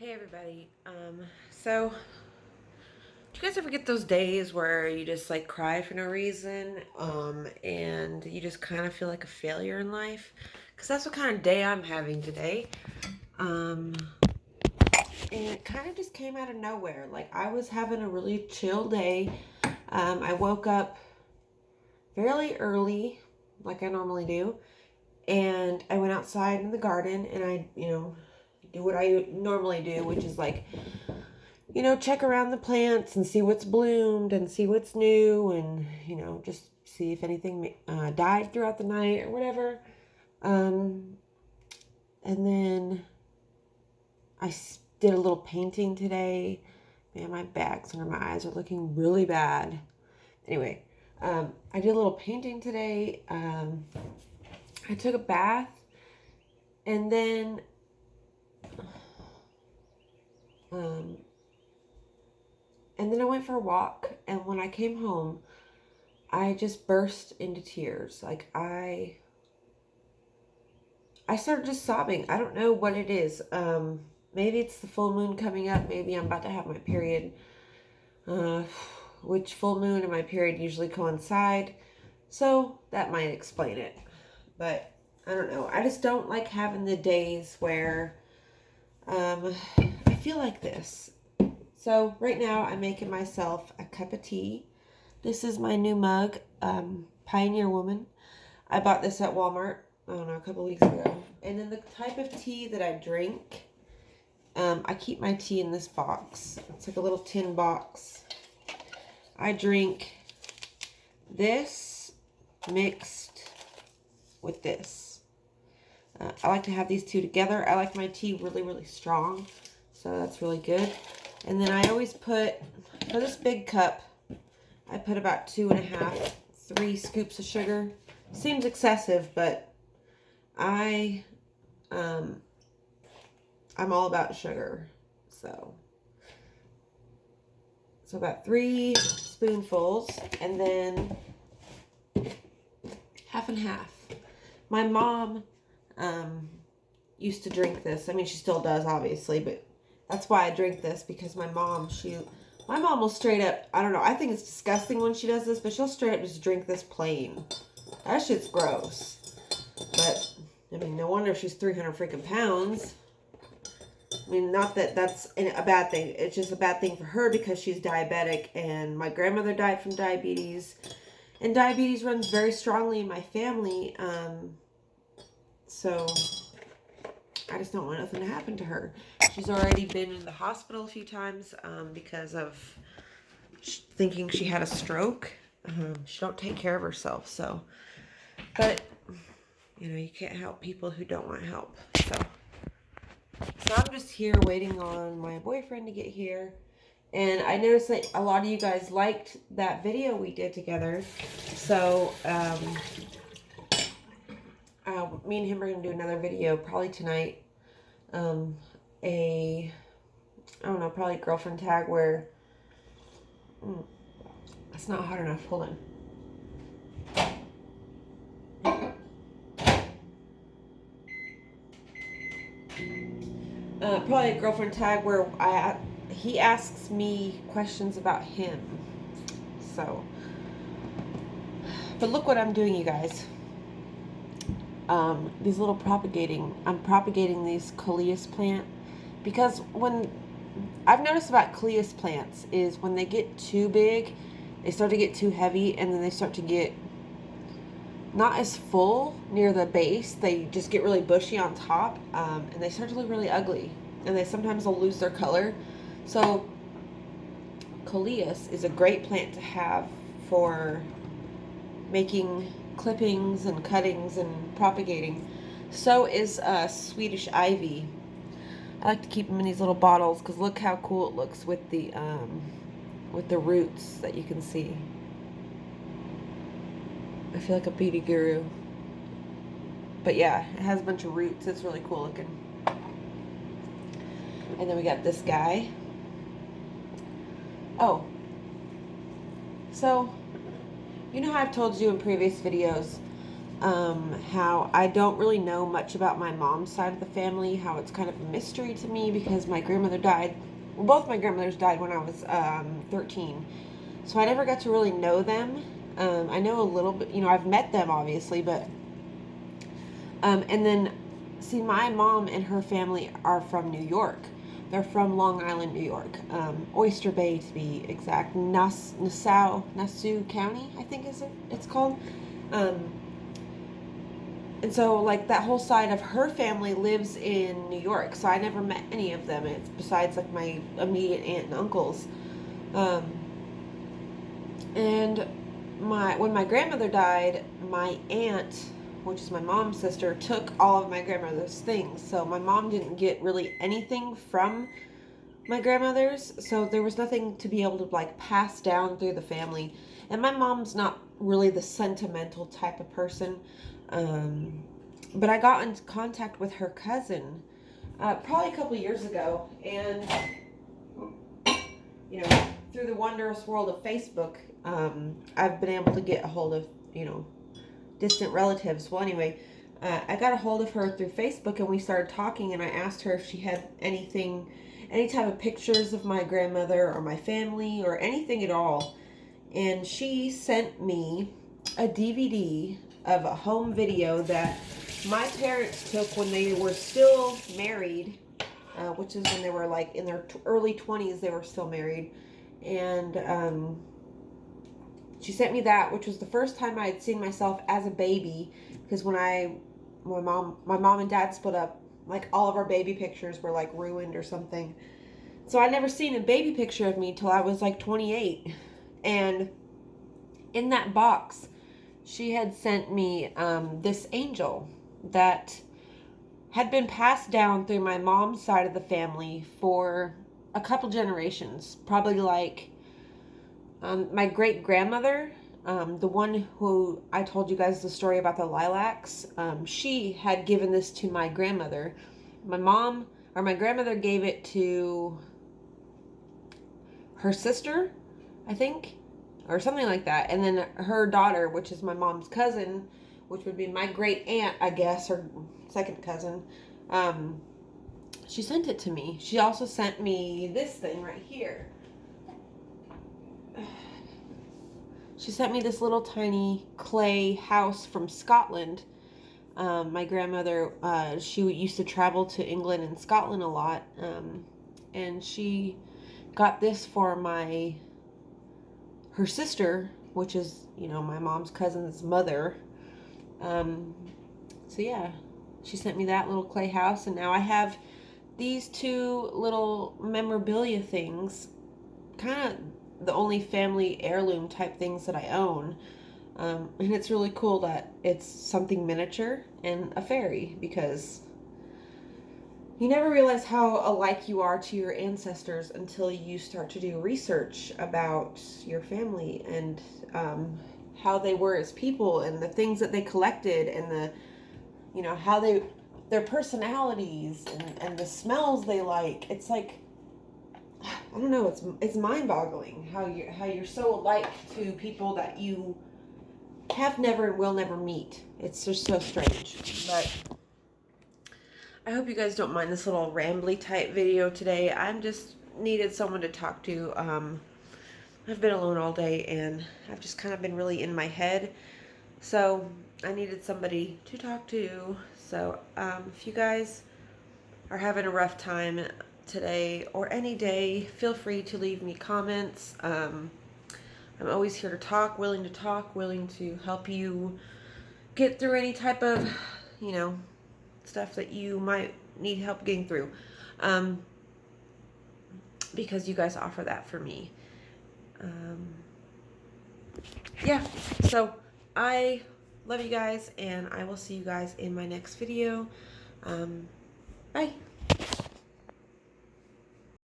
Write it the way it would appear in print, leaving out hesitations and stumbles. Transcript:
Hey everybody. So do you guys ever get those days where you just like cry for no reason, and you just kind of feel like a failure in life? Because that's what kind of day I'm having today. Um, and it kind of just came out of nowhere. Like I was having a really chill day. I woke up fairly early, like I normally do, and I went outside in the garden and I do what I normally do, which is like check around the plants and see what's bloomed and see what's new and, just see if anything died throughout the night or whatever. Um, and then did a little painting today. Man, my bags under my eyes are looking really bad. Anyway, I did a little painting today. I took a bath and then um, I went for a walk. And when I came home, I just burst into tears. Like I started just sobbing. I don't know what it is. Maybe it's the full moon coming up. Maybe I'm about to have my period. Uh, which full moon and my period usually coincide. So that might explain it. But I don't know. I just don't like having the days where I feel like this. So right now I'm making myself a cup of tea. This is my new mug, Pioneer Woman. I bought this at Walmart, I don't know, a couple weeks ago. And then the type of tea that I drink, I keep my tea in this box. It's like a little tin box. I drink this mixed with this. I like to have these two together. I like my tea really, really strong. So that's really good. And then I always put, for this big cup, I put about 2.5, 3 scoops of sugar. Seems excessive, but I'm all about sugar. So about 3 spoonfuls, and then half and half. My mom used to drink this. I mean, she still does, obviously, but that's why I drink this, because my mom will straight up, I don't know, I think it's disgusting when she does this, but she'll straight up just drink this plain. That shit's gross. But, I mean, no wonder she's 300 freaking pounds. I mean, not that that's a bad thing. It's just a bad thing for her because she's diabetic, and my grandmother died from diabetes. And diabetes runs very strongly in my family. So I just don't want nothing to happen to her. She's already been in the hospital a few times because of thinking she had a stroke. She don't take care of herself, so. But, you can't help people who don't want help. So I'm just here waiting on my boyfriend to get here. And I noticed that a lot of you guys liked that video we did together. So, me and him are going to do another video probably tonight. I don't know, probably girlfriend tag where... It's not hot enough. Hold on. Probably a girlfriend tag where he asks me questions about him. So, but look what I'm doing, you guys. These little I'm propagating these coleus plant, because when I've noticed about coleus plants is when they get too big, they start to get too heavy, and then they start to get not as full near the base. They just get really bushy on top, and they start to look really ugly, and sometimes they'll lose their color. So coleus is a great plant to have for making clippings and cuttings and propagating. So is Swedish ivy. I like to keep them in these little bottles because look how cool it looks with the roots that you can see. I feel like a beauty guru. But yeah, it has a bunch of roots. It's really cool looking. And then we got this guy. Oh. So, you know how I've told you in previous videos, how I don't really know much about my mom's side of the family, how it's kind of a mystery to me because my grandmother died. Well, both my grandmothers died when I was 13. So I never got to really know them. I know a little bit, I've met them obviously, but, and then, see, my mom and her family are from New York. They're from Long Island, New York. Oyster Bay to be exact. Nassau County, I think it's called. Um, and so, like, that whole side of her family lives in New York. So I never met any of them. It's besides, like, my immediate aunt and uncles. Um, and when my grandmother died, my aunt, which is my mom's sister, took all of my grandmother's things. So my mom didn't get really anything from my grandmother's. So there was nothing to be able to, like, pass down through the family. And my mom's not really the sentimental type of person. But I got in contact with her cousin probably a couple years ago. And, through the wondrous world of Facebook, I've been able to get a hold of, distant relatives. Well, anyway, I got a hold of her through Facebook, and we started talking, and I asked her if she had any type of pictures of my grandmother or my family or anything at all. And she sent me a DVD of a home video that my parents took when they were still married, which is when they were, like, in their early 20s. They were still married. And she sent me that, which was the first time I had seen myself as a baby, because when my mom and dad split up, like, all of our baby pictures were, like, ruined or something. So I'd never seen a baby picture of me till I was, like, 28. And in that box, she had sent me this angel that had been passed down through my mom's side of the family for a couple generations. Probably, like, my great grandmother, the one who I told you guys the story about the lilacs, she had given this to my grandmother. My grandmother gave it to her sister, I think, or something like that. And then her daughter, which is my mom's cousin, which would be my great aunt, I guess, or second cousin, she sent it to me. She also sent me this thing right here. She sent me this little tiny clay house from Scotland. My grandmother, she used to travel to England and Scotland a lot. And she got this for her sister, which is, my mom's cousin's mother. So yeah, she sent me that little clay house, and now I have these two little memorabilia things, kind of the only family heirloom type things that I own. And it's really cool that it's something miniature and a fairy, because you never realize how alike you are to your ancestors until you start to do research about your family and how they were as people and the things that they collected and how their personalities and the smells they like. It's like, I don't know, it's mind-boggling how you're so alike to people that you have never and will never meet. It's just so strange. But I hope you guys don't mind this little rambly type video today. I'm just needed someone to talk to. I've been alone all day, and I've just kind of been really in my head. So I needed somebody to talk to. So if you guys are having a rough time today or any day, feel free to leave me comments. I'm always here to talk, willing to help you get through any type of, stuff that you might need help getting through. Because you guys offer that for me. Yeah, so I love you guys, and I will see you guys in my next video. Bye.